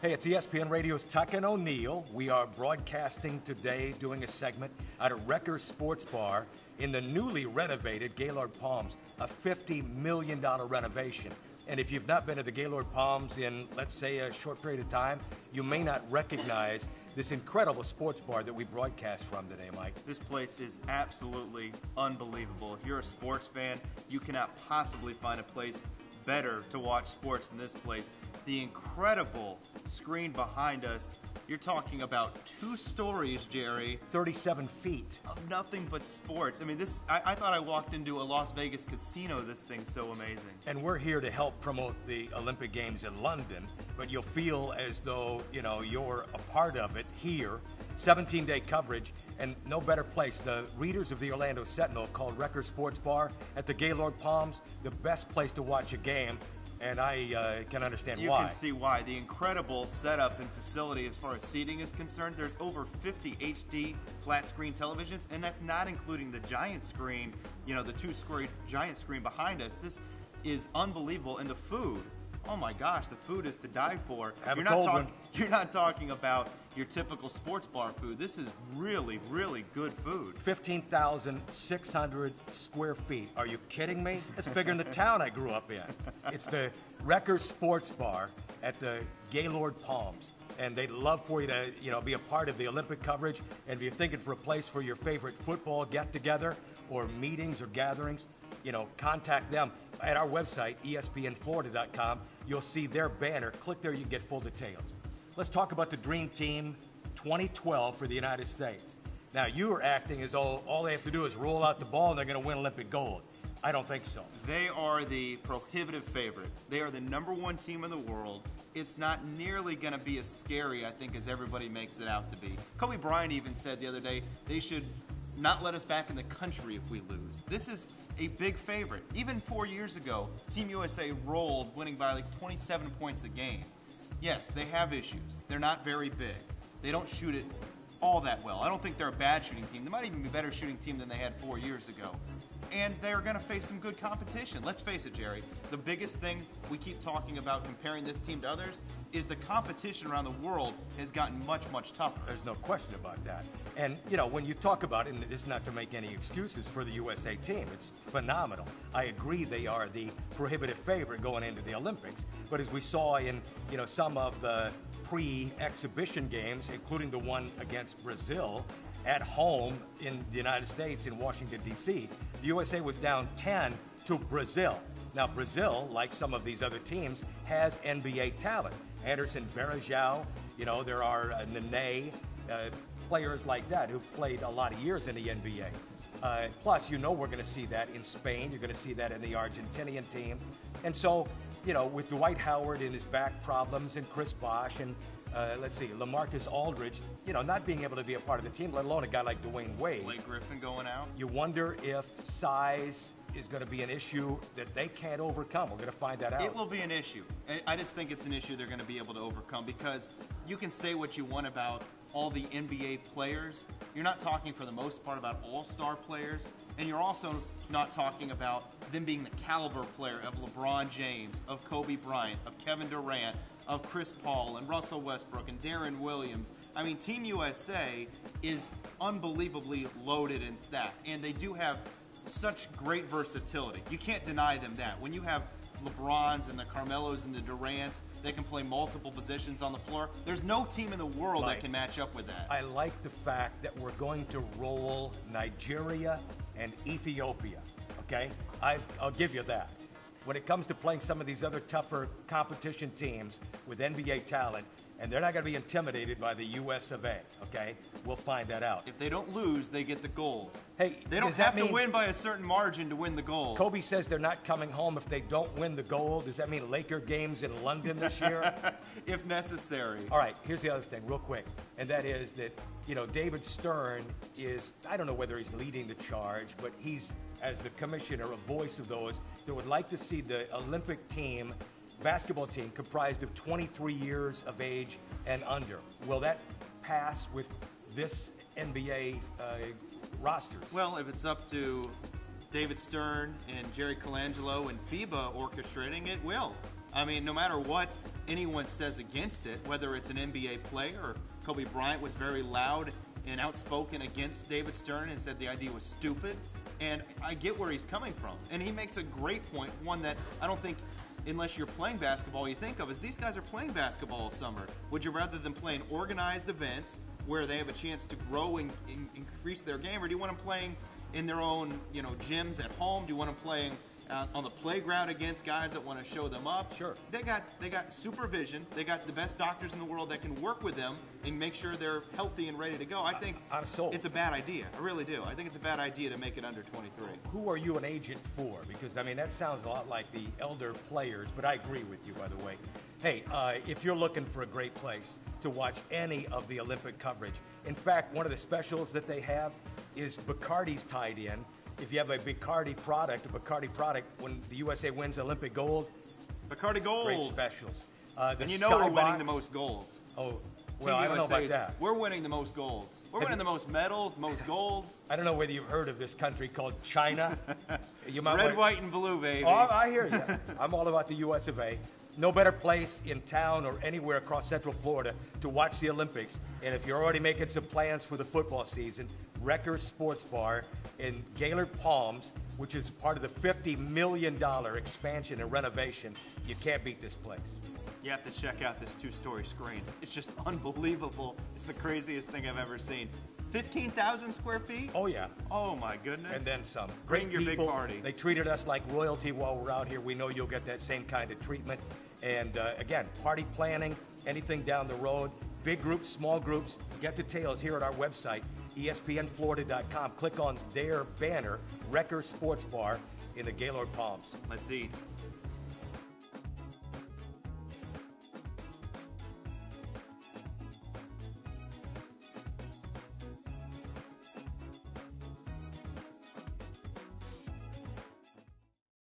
Hey, it's ESPN Radio's Tuck and O'Neill. We are broadcasting today, doing a segment at a Wrecker Sports Bar in the newly renovated Gaylord Palms, a $50 million renovation. And if you've not been to the Gaylord Palms in, let's say, a short period of time, you may not recognize this incredible sports bar that we broadcast from today, Mike. This place is absolutely unbelievable. If you're a sports fan, you cannot possibly find a place better to watch sports than this place. The incredible screen behind us, you're talking about 2 stories, Jerry. 37 feet. Of nothing but sports. I mean, I thought I walked into a Las Vegas casino. This thing's so amazing. And we're here to help promote the Olympic Games in London, but you'll feel as though, you're a part of it here. 17-day coverage, and no better place. The readers of the Orlando Sentinel called Wrecker Sports Bar at the Gaylord Palms the best place to watch a game, and I can understand why. You can see why. The incredible setup and facility as far as seating is concerned. There's over 50 HD flat screen televisions, and that's not including the giant screen, the 2-story giant screen behind us. This is unbelievable. And the food, oh my gosh, the food is to die for. You're not talking about your typical sports bar food. This is really, really good food. 15,600 square feet. Are you kidding me? It's bigger than the town I grew up in. It's the Wrecker Sports Bar at the Gaylord Palms. And they'd love for you to, be a part of the Olympic coverage. And if you're thinking for a place for your favorite football get-together or meetings or gatherings, contact them at our website, espnflorida.com. You'll see their banner. Click there, you can get full details. Let's talk about the Dream Team 2012 for the United States. Now, you are acting as though all they have to do is roll out the ball and they're going to win Olympic gold. I don't think so. They are the prohibitive favorite. They are the #1 team in the world. It's not nearly going to be as scary, I think, as everybody makes it out to be. Kobe Bryant even said the other day they should not let us back in the country if we lose. This is a big favorite. Even 4 years ago, Team USA rolled, winning by like 27 points a game. Yes, they have issues. They're not very big. They don't shoot it all that well. I don't think they're a bad shooting team. They might even be a better shooting team than they had 4 years ago. And they're going to face some good competition. Let's face it, Jerry. The biggest thing we keep talking about comparing this team to others is the competition around the world has gotten much, much tougher. There's no question about that. And, when you talk about it, and it's not to make any excuses for the USA team, it's phenomenal. I agree they are the prohibitive favorite going into the Olympics. But as we saw in, some of the pre-exhibition games, including the one against Brazil, at home in the United States in Washington, D.C., the USA was down 10 to Brazil. Now, Brazil, like some of these other teams, has NBA talent. Anderson Varejão, there are Nene, players like that who've played a lot of years in the NBA. Plus, we're going to see that in Spain. You're going to see that in the Argentinian team. And so, with Dwight Howard and his back problems and Chris Bosh and LaMarcus Aldridge, not being able to be a part of the team, let alone a guy like Dwayne Wade. Blake Griffin going out. You wonder if size is going to be an issue that they can't overcome. We're going to find that out. It will be an issue. I just think it's an issue they're going to be able to overcome because you can say what you want about all the NBA players. You're not talking for the most part about all-star players, and you're also not talking about them being the caliber player of LeBron James, of Kobe Bryant, of Kevin Durant, of Chris Paul and Russell Westbrook and Darren Williams. I mean, Team USA is unbelievably loaded and stacked, and they do have such great versatility. You can't deny them that. When you have LeBrons and the Carmelos and the Durants that can play multiple positions on the floor, there's no team in the world that can match up with that. I like the fact that we're going to roll Nigeria and Ethiopia, okay? I'll give you that. When it comes to playing some of these other tougher competition teams with NBA talent, and they're not going to be intimidated by the US of A, okay? We'll find that out. If they don't lose, they get the gold. Hey, they don't have to win by a certain margin to win the gold. Kobe says they're not coming home if they don't win the gold. Does that mean Laker games in London this year? If necessary. All right, here's the other thing, real quick, and that is that, David Stern is, I don't know whether he's leading the charge, but he's, as the commissioner, a voice of those that would like to see the Olympic team, basketball team, comprised of 23 years of age and under. Will that pass with this NBA rosters? Well, if it's up to David Stern and Jerry Colangelo and FIBA orchestrating it, will. I mean, no matter what anyone says against it, whether it's an NBA player or Kobe Bryant was very loud and outspoken against David Stern and said the idea was stupid. And I get where he's coming from. And he makes a great point, one that I don't think, unless you're playing basketball, you think of is these guys are playing basketball all summer. Would you rather them play in organized events where they have a chance to grow and increase their game, or do you want them playing in their own, gyms at home? Do you want them playing on the playground against guys that want to show them up? Sure. They got supervision. They got the best doctors in the world that can work with them and make sure they're healthy and ready to go. I think I'm sold. it's a bad idea. I really do. I think it's a bad idea to make it under 23. Who are you an agent for? Because, that sounds a lot like the elder players, but I agree with you, by the way. Hey, if you're looking for a great place to watch any of the Olympic coverage, in fact, one of the specials that they have is Bacardi's tied in. If you have a Bacardi product, when the USA wins Olympic gold, Bacardi Gold. great specials. And we're winning the most golds. Oh, well, I don't know about that. We're winning the most golds. We're winning the most medals, most golds. I don't know whether you've heard of this country called China. Red, white, and blue, baby. Oh, I hear you. I'm all about the US of A. No better place in town or anywhere across Central Florida to watch the Olympics. And if you're already making some plans for the football season, Wrecker Sports Bar in Gaylord Palms, which is part of the $50 million expansion and renovation, you can't beat this place. You have to check out this two-story screen. It's just unbelievable. It's the craziest thing I've ever seen. 15,000 square feet? Oh, yeah. Oh, my goodness. And then some. Bring your people. big party. They treated us like royalty while we're out here. We know you'll get that same kind of treatment. And, again, party planning, anything down the road, big groups, small groups, get details here at our website, ESPNFlorida.com. Click on their banner, Wrecker Sports Bar in the Gaylord Palms. Let's eat.